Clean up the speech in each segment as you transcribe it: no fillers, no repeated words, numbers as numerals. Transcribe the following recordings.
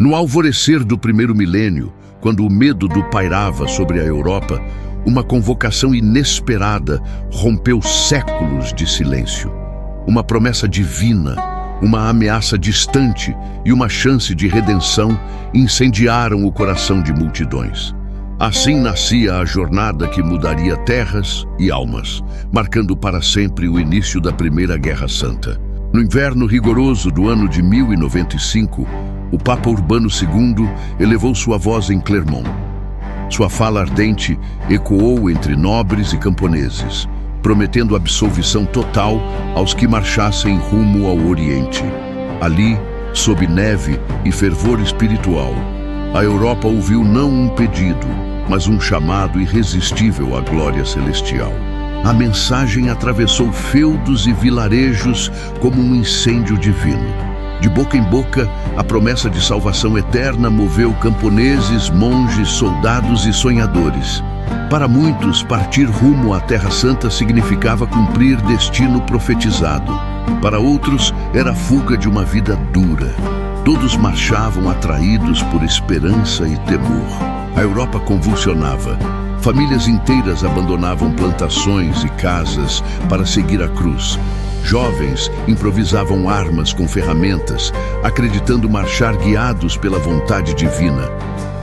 No alvorecer do primeiro milênio, quando o medo pairava sobre a Europa, uma convocação inesperada rompeu séculos de silêncio. Uma promessa divina, uma ameaça distante e uma chance de redenção incendiaram o coração de multidões. Assim nascia a jornada que mudaria terras e almas, marcando para sempre o início da Primeira Guerra Santa. No inverno rigoroso do ano de 1095, o Papa Urbano II elevou sua voz em Clermont. Sua fala ardente ecoou entre nobres e camponeses, prometendo absolvição total aos que marchassem rumo ao Oriente. Ali, sob neve e fervor espiritual, a Europa ouviu não um pedido, mas um chamado irresistível à glória celestial. A mensagem atravessou feudos e vilarejos como um incêndio divino. De boca em boca, a promessa de salvação eterna moveu camponeses, monges, soldados e sonhadores. Para muitos, partir rumo à Terra Santa significava cumprir destino profetizado. Para outros, era a fuga de uma vida dura. Todos marchavam atraídos por esperança e temor. A Europa convulsionava. Famílias inteiras abandonavam plantações e casas para seguir a cruz. Jovens improvisavam armas com ferramentas, acreditando marchar guiados pela vontade divina.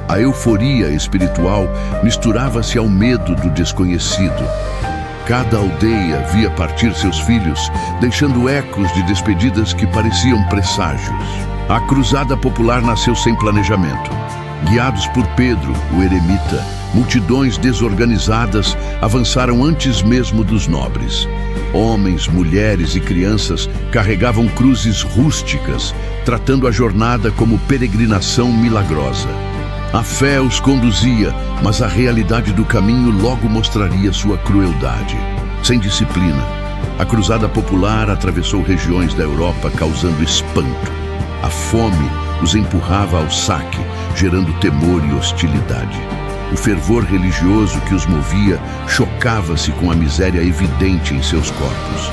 A euforia espiritual misturava-se ao medo do desconhecido. Cada aldeia via partir seus filhos, deixando ecos de despedidas que pareciam presságios. A cruzada popular nasceu sem planejamento. Guiados por Pedro, o eremita, multidões desorganizadas avançaram antes mesmo dos nobres. Homens, mulheres e crianças carregavam cruzes rústicas, tratando a jornada como peregrinação milagrosa. A fé os conduzia, mas a realidade do caminho logo mostraria sua crueldade. Sem disciplina, a cruzada popular atravessou regiões da Europa causando espanto. A fome os empurrava ao saque, gerando temor e hostilidade. O fervor religioso que os movia chocava-se com a miséria evidente em seus corpos.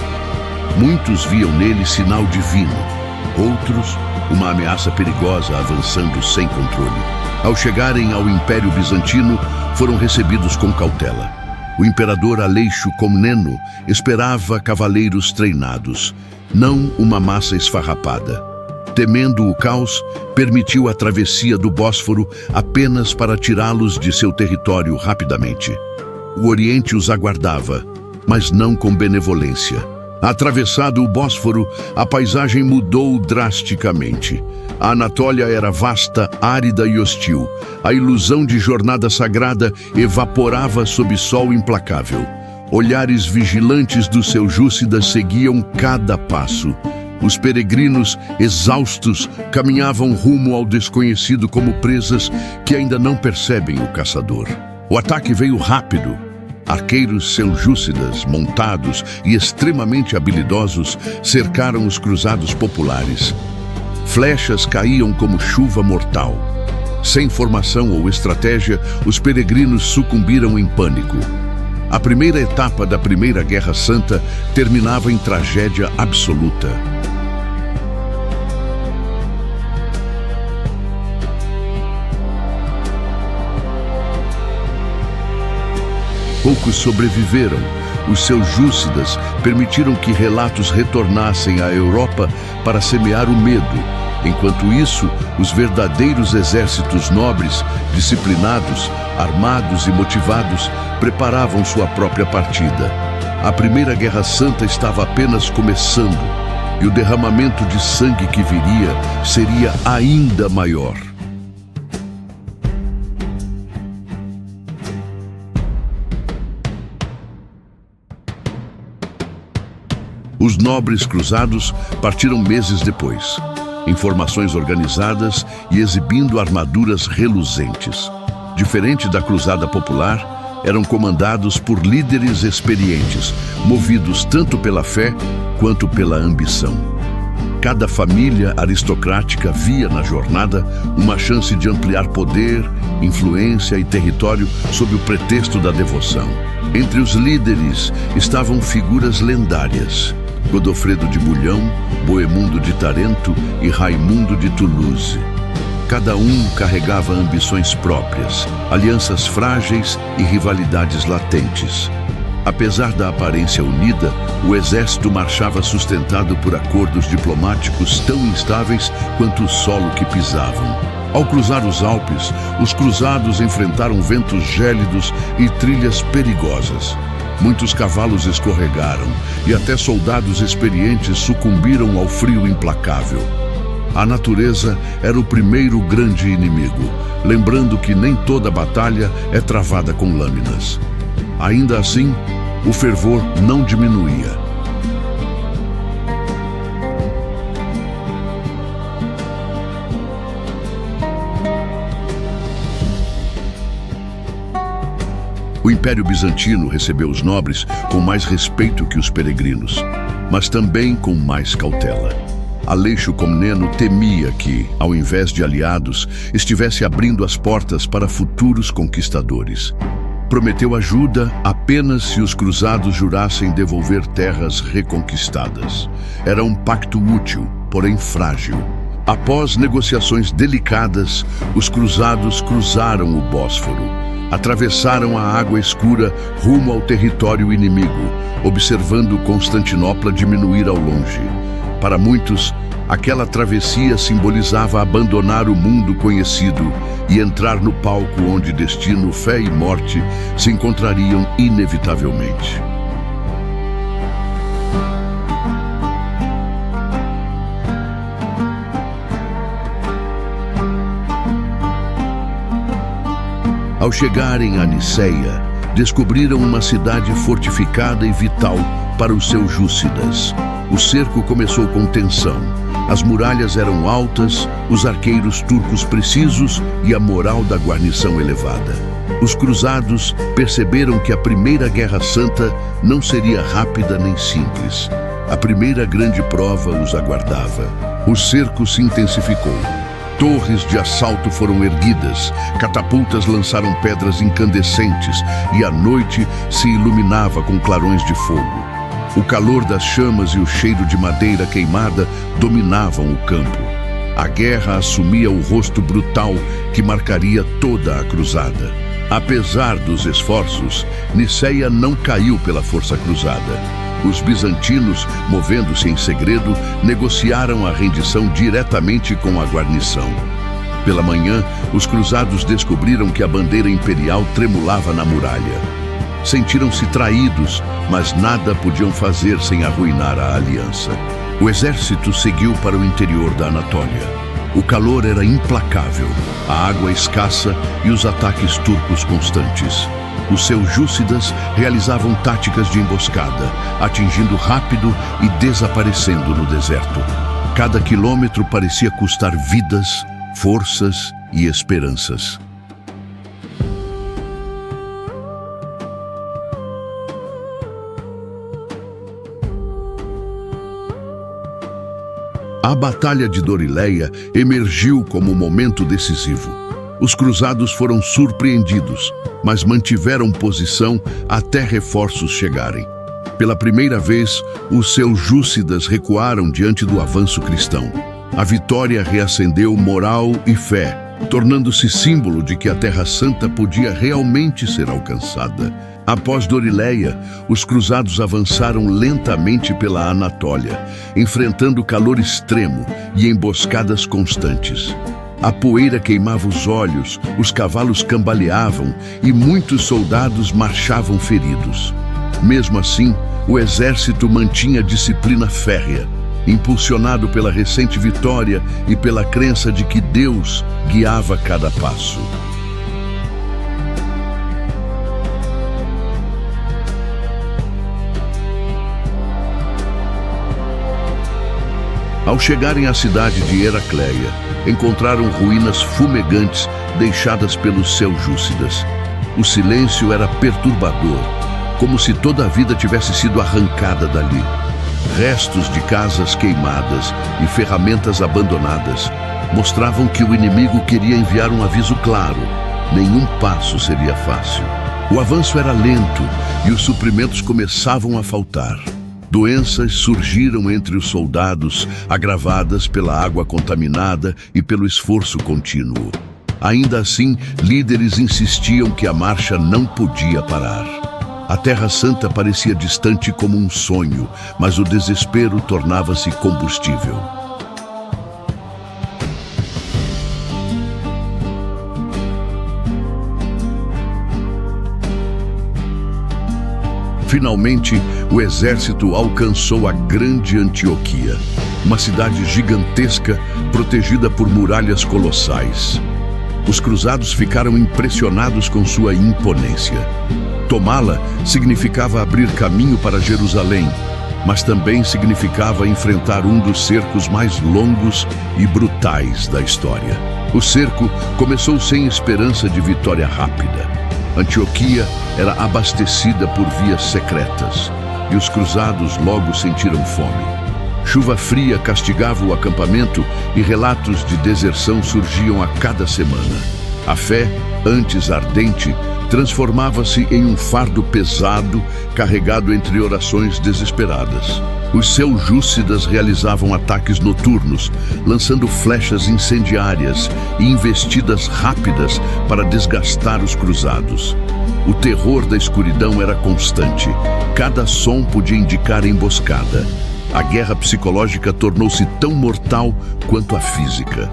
Muitos viam nele sinal divino, outros, uma ameaça perigosa avançando sem controle. Ao chegarem ao Império Bizantino, foram recebidos com cautela. O imperador Aleixo Comneno esperava cavaleiros treinados, não uma massa esfarrapada. Temendo o caos, permitiu a travessia do Bósforo apenas para tirá-los de seu território rapidamente. O Oriente os aguardava, mas não com benevolência. Atravessado o Bósforo, a paisagem mudou drasticamente. A Anatólia era vasta, árida e hostil. A ilusão de jornada sagrada evaporava sob sol implacável. Olhares vigilantes dos seljúcidas seguiam cada passo. Os peregrinos, exaustos, caminhavam rumo ao desconhecido como presas que ainda não percebem o caçador. O ataque veio rápido. Arqueiros seljúcidas, montados e extremamente habilidosos, cercaram os cruzados populares. Flechas caíam como chuva mortal. Sem formação ou estratégia, os peregrinos sucumbiram em pânico. A primeira etapa da Primeira Guerra Santa terminava em tragédia absoluta. Poucos sobreviveram. Os seljúcidas permitiram que relatos retornassem à Europa para semear o medo. Enquanto isso, os verdadeiros exércitos nobres, disciplinados, armados e motivados, preparavam sua própria partida. A Primeira Guerra Santa estava apenas começando, e o derramamento de sangue que viria seria ainda maior. Os nobres cruzados partiram meses depois, em formações organizadas e exibindo armaduras reluzentes. Diferente da cruzada popular, eram comandados por líderes experientes, movidos tanto pela fé quanto pela ambição. Cada família aristocrática via na jornada uma chance de ampliar poder, influência e território sob o pretexto da devoção. Entre os líderes estavam figuras lendárias: Godofredo de Bouillon, Bohemundo de Tarento e Raimundo de Toulouse. Cada um carregava ambições próprias, alianças frágeis e rivalidades latentes. Apesar da aparência unida, o exército marchava sustentado por acordos diplomáticos tão instáveis quanto o solo que pisavam. Ao cruzar os Alpes, os cruzados enfrentaram ventos gélidos e trilhas perigosas. Muitos cavalos escorregaram e até soldados experientes sucumbiram ao frio implacável. A natureza era o primeiro grande inimigo, lembrando que nem toda batalha é travada com lâminas. Ainda assim, o fervor não diminuía. O Império Bizantino recebeu os nobres com mais respeito que os peregrinos, mas também com mais cautela. Aleixo Comneno temia que, ao invés de aliados, estivesse abrindo as portas para futuros conquistadores. Prometeu ajuda apenas se os cruzados jurassem devolver terras reconquistadas. Era um pacto útil, porém frágil. Após negociações delicadas, os cruzados cruzaram o Bósforo. Atravessaram a água escura rumo ao território inimigo, observando Constantinopla diminuir ao longe. Para muitos, aquela travessia simbolizava abandonar o mundo conhecido e entrar no palco onde destino, fé e morte se encontrariam inevitavelmente. Ao chegarem a Niceia, descobriram uma cidade fortificada e vital para os seljúcidas. O cerco começou com tensão. As muralhas eram altas, os arqueiros turcos precisos e a moral da guarnição elevada. Os cruzados perceberam que a Primeira Guerra Santa não seria rápida nem simples. A primeira grande prova os aguardava. O cerco se intensificou. Torres de assalto foram erguidas, catapultas lançaram pedras incandescentes e a noite se iluminava com clarões de fogo. O calor das chamas e o cheiro de madeira queimada dominavam o campo. A guerra assumia o rosto brutal que marcaria toda a cruzada. Apesar dos esforços, Niceia não caiu pela força cruzada. Os bizantinos, movendo-se em segredo, negociaram a rendição diretamente com a guarnição. Pela manhã, os cruzados descobriram que a bandeira imperial tremulava na muralha. Sentiram-se traídos, mas nada podiam fazer sem arruinar a aliança. O exército seguiu para o interior da Anatólia. O calor era implacável, a água escassa e os ataques turcos constantes. Os seljúcidas realizavam táticas de emboscada, atingindo rápido e desaparecendo no deserto. Cada quilômetro parecia custar vidas, forças e esperanças. A Batalha de Dorileia emergiu como um momento decisivo. Os cruzados foram surpreendidos, mas mantiveram posição até reforços chegarem. Pela primeira vez, os seljúcidas recuaram diante do avanço cristão. A vitória reacendeu moral e fé, tornando-se símbolo de que a Terra Santa podia realmente ser alcançada. Após Dorileia, os cruzados avançaram lentamente pela Anatólia, enfrentando calor extremo e emboscadas constantes. A poeira queimava os olhos, os cavalos cambaleavam e muitos soldados marchavam feridos. Mesmo assim, o exército mantinha disciplina férrea, impulsionado pela recente vitória e pela crença de que Deus guiava cada passo. Ao chegarem à cidade de Heracleia, encontraram ruínas fumegantes deixadas pelos seljúcidas. O silêncio era perturbador, como se toda a vida tivesse sido arrancada dali. Restos de casas queimadas e ferramentas abandonadas mostravam que o inimigo queria enviar um aviso claro: nenhum passo seria fácil. O avanço era lento e os suprimentos começavam a faltar. Doenças surgiram entre os soldados, agravadas pela água contaminada e pelo esforço contínuo. Ainda assim, líderes insistiam que a marcha não podia parar. A Terra Santa parecia distante como um sonho, mas o desespero tornava-se combustível. Finalmente, o exército alcançou a Grande Antioquia, uma cidade gigantesca protegida por muralhas colossais. Os cruzados ficaram impressionados com sua imponência. Tomá-la significava abrir caminho para Jerusalém, mas também significava enfrentar um dos cercos mais longos e brutais da história. O cerco começou sem esperança de vitória rápida. Antioquia era abastecida por vias secretas, e os cruzados logo sentiram fome. Chuva fria castigava o acampamento e relatos de deserção surgiam a cada semana. A fé, antes ardente, transformava-se em um fardo pesado, carregado entre orações desesperadas. Os seljúcidas realizavam ataques noturnos, lançando flechas incendiárias e investidas rápidas para desgastar os cruzados. O terror da escuridão era constante. Cada som podia indicar emboscada. A guerra psicológica tornou-se tão mortal quanto a física.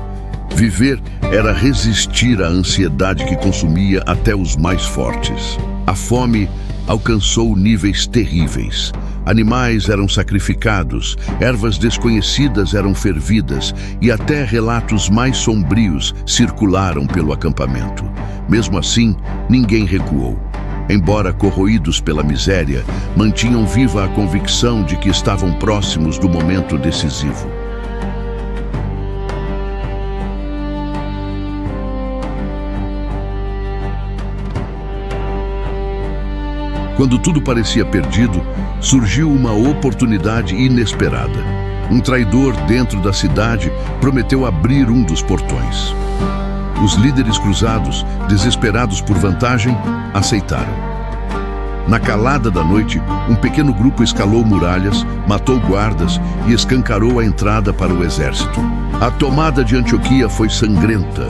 Viver era resistir à ansiedade que consumia até os mais fortes. A fome alcançou níveis terríveis. Animais eram sacrificados, ervas desconhecidas eram fervidas e até relatos mais sombrios circularam pelo acampamento. Mesmo assim, ninguém recuou. Embora corroídos pela miséria, mantinham viva a convicção de que estavam próximos do momento decisivo. Quando tudo parecia perdido, surgiu uma oportunidade inesperada. Um traidor dentro da cidade prometeu abrir um dos portões. Os líderes cruzados, desesperados por vantagem, aceitaram. Na calada da noite, um pequeno grupo escalou muralhas, matou guardas e escancarou a entrada para o exército. A tomada de Antioquia foi sangrenta.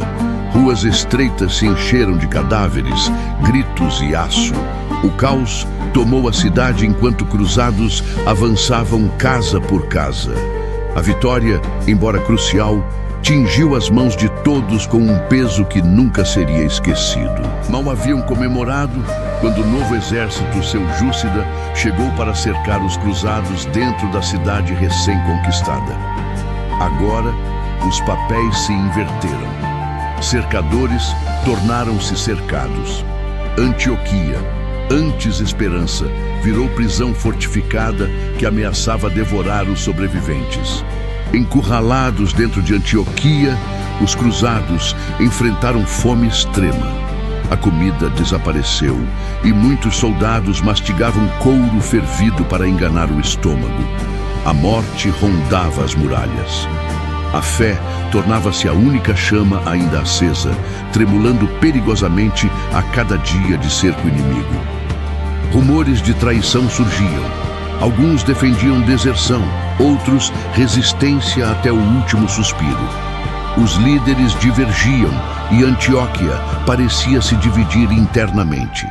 Ruas estreitas se encheram de cadáveres, gritos e aço. O caos tomou a cidade enquanto cruzados avançavam casa por casa. A vitória, embora crucial, tingiu as mãos de todos com um peso que nunca seria esquecido. Mal haviam comemorado quando o novo exército seljúcida chegou para cercar os cruzados dentro da cidade recém-conquistada. Agora, os papéis se inverteram. Cercadores tornaram-se cercados. Antioquia, antes esperança, virou prisão fortificada que ameaçava devorar os sobreviventes. Encurralados dentro de Antioquia, os cruzados enfrentaram fome extrema. A comida desapareceu e muitos soldados mastigavam couro fervido para enganar o estômago. A morte rondava as muralhas. A fé tornava-se a única chama ainda acesa, tremulando perigosamente a cada dia de cerco inimigo. Rumores de traição surgiam. Alguns defendiam deserção, outros resistência até o último suspiro. Os líderes divergiam e Antioquia parecia se dividir internamente.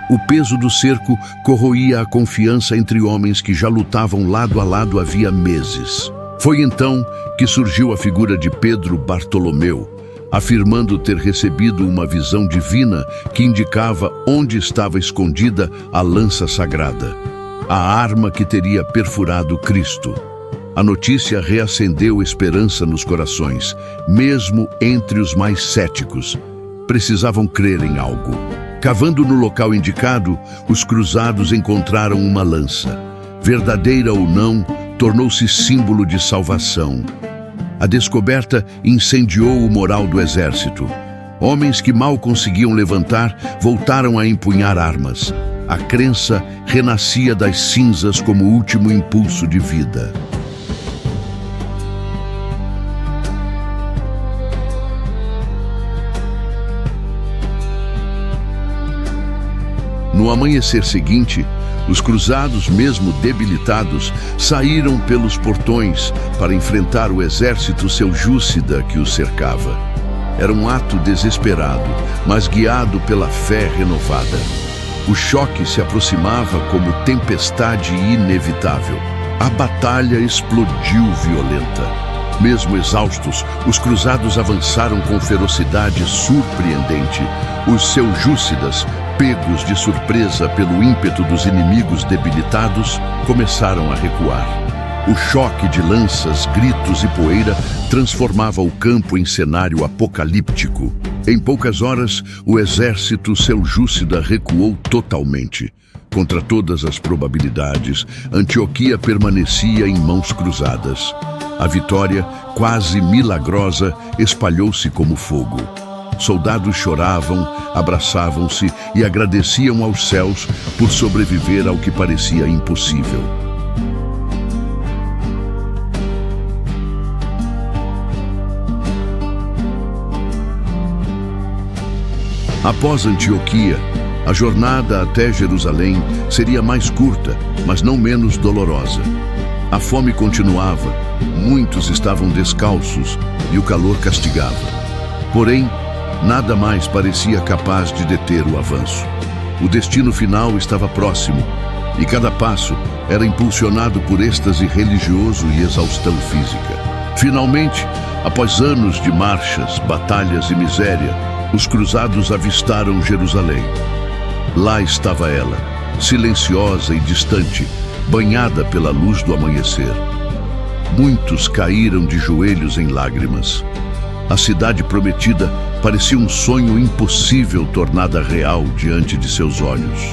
O peso do cerco corroía a confiança entre homens que já lutavam lado a lado havia meses. Foi então que surgiu a figura de Pedro Bartolomeu, afirmando ter recebido uma visão divina que indicava onde estava escondida a lança sagrada, a arma que teria perfurado Cristo. A notícia reacendeu esperança nos corações, mesmo entre os mais céticos. Precisavam crer em algo. Cavando no local indicado, os cruzados encontraram uma lança. Verdadeira ou não, tornou-se símbolo de salvação. A descoberta incendiou o moral do exército. Homens que mal conseguiam levantar voltaram a empunhar armas. A crença renascia das cinzas como último impulso de vida. No amanhecer seguinte, Os cruzados, mesmo debilitados, saíram pelos portões para enfrentar o exército seljúcida que os cercava. Era um ato desesperado, mas guiado pela fé renovada. O choque se aproximava como tempestade inevitável. A batalha explodiu violenta. Mesmo exaustos, os cruzados avançaram com ferocidade surpreendente. Os seljúcidas, pegos de surpresa pelo ímpeto dos inimigos debilitados, começaram a recuar. O choque de lanças, gritos e poeira transformava o campo em cenário apocalíptico. Em poucas horas, o exército seljúcida recuou totalmente. Contra todas as probabilidades, Antioquia permanecia em mãos cruzadas. A vitória, quase milagrosa, espalhou-se como fogo. Soldados choravam, abraçavam-se e agradeciam aos céus por sobreviver ao que parecia impossível. Após Antioquia, a jornada até Jerusalém seria mais curta, mas não menos dolorosa. A fome continuava, muitos estavam descalços e o calor castigava. Porém, nada mais parecia capaz de deter o avanço. O destino final estava próximo e cada passo era impulsionado por êxtase religioso e exaustão física. Finalmente, após anos de marchas, batalhas e miséria, os cruzados avistaram Jerusalém. Lá estava ela, silenciosa e distante, banhada pela luz do amanhecer. Muitos caíram de joelhos em lágrimas. A cidade prometida parecia um sonho impossível tornada real diante de seus olhos.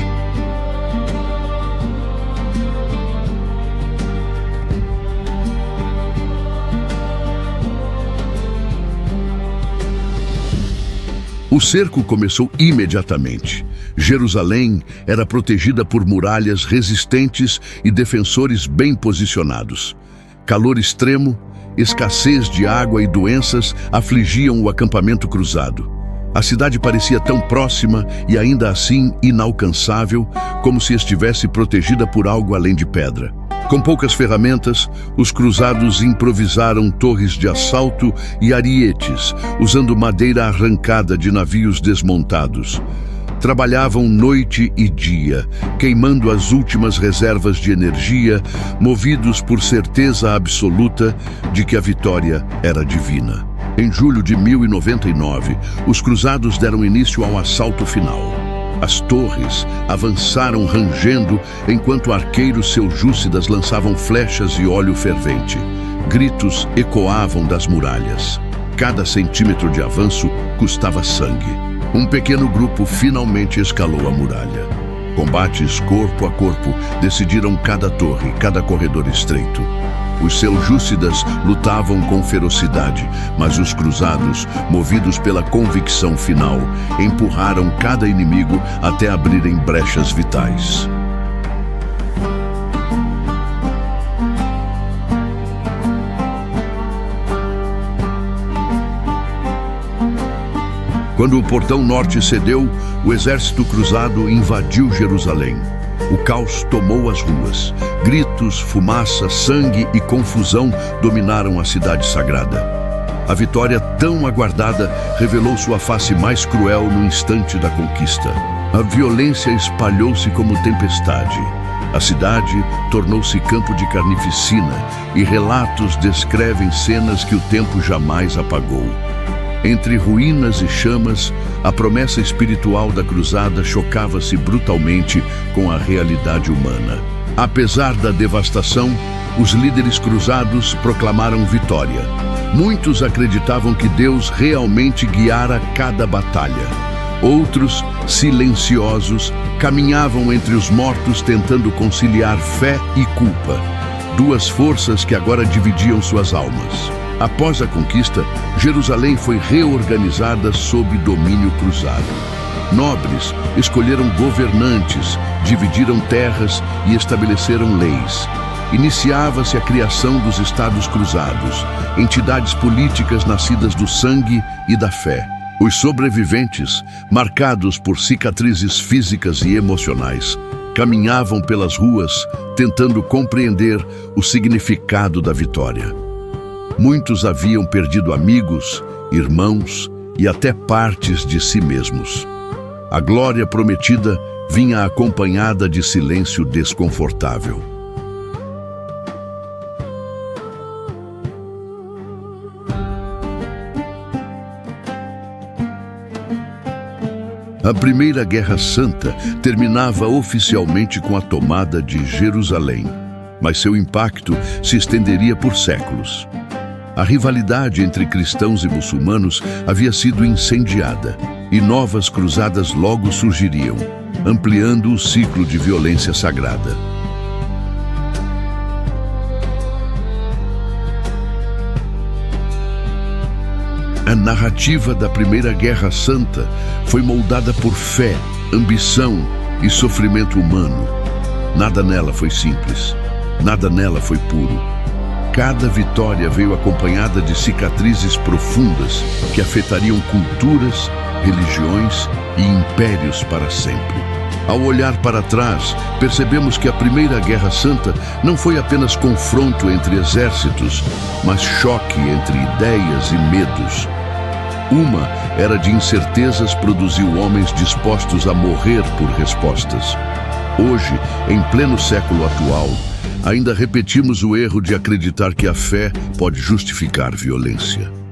O cerco começou imediatamente. Jerusalém era protegida por muralhas resistentes e defensores bem posicionados. Calor extremo, escassez de água e doenças afligiam o acampamento cruzado. A cidade parecia tão próxima e ainda assim inalcançável, como se estivesse protegida por algo além de pedra. Com poucas ferramentas, os cruzados improvisaram torres de assalto e arietes, usando madeira arrancada de navios desmontados. Trabalhavam noite e dia, queimando as últimas reservas de energia, movidos por certeza absoluta de que a vitória era divina. Em julho de 1099, os cruzados deram início ao assalto final. As torres avançaram rangendo enquanto arqueiros seljúcidas lançavam flechas e óleo fervente. Gritos ecoavam das muralhas. Cada centímetro de avanço custava sangue. Um pequeno grupo finalmente escalou a muralha. Combates corpo a corpo decidiram cada torre, cada corredor estreito. Os seljúcidas lutavam com ferocidade, mas os cruzados, movidos pela convicção final, empurraram cada inimigo até abrirem brechas vitais. Quando o portão norte cedeu, o exército cruzado invadiu Jerusalém. O caos tomou as ruas. Gritos, fumaça, sangue e confusão dominaram a cidade sagrada. A vitória tão aguardada revelou sua face mais cruel no instante da conquista. A violência espalhou-se como tempestade. A cidade tornou-se campo de carnificina e relatos descrevem cenas que o tempo jamais apagou. Entre ruínas e chamas, a promessa espiritual da cruzada chocava-se brutalmente com a realidade humana. Apesar da devastação, os líderes cruzados proclamaram vitória. Muitos acreditavam que Deus realmente guiara cada batalha. Outros, silenciosos, caminhavam entre os mortos tentando conciliar fé e culpa. Duas forças que agora dividiam suas almas. Após a conquista, Jerusalém foi reorganizada sob domínio cruzado. Nobres escolheram governantes, dividiram terras e estabeleceram leis. Iniciava-se a criação dos Estados Cruzados, entidades políticas nascidas do sangue e da fé. Os sobreviventes, marcados por cicatrizes físicas e emocionais, caminhavam pelas ruas tentando compreender o significado da vitória. Muitos haviam perdido amigos, irmãos e até partes de si mesmos. A glória prometida vinha acompanhada de silêncio desconfortável. A Primeira Guerra Santa terminava oficialmente com a tomada de Jerusalém, mas seu impacto se estenderia por séculos. A rivalidade entre cristãos e muçulmanos havia sido incendiada e novas cruzadas logo surgiriam, ampliando o ciclo de violência sagrada. A narrativa da Primeira Guerra Santa foi moldada por fé, ambição e sofrimento humano. Nada nela foi simples, nada nela foi puro. Cada vitória veio acompanhada de cicatrizes profundas que afetariam culturas, religiões e impérios para sempre. Ao olhar para trás, percebemos que a Primeira Guerra Santa não foi apenas confronto entre exércitos, mas choque entre ideias e medos. Uma era de incertezas produziu homens dispostos a morrer por respostas. Hoje, em pleno século atual, ainda repetimos o erro de acreditar que a fé pode justificar violência.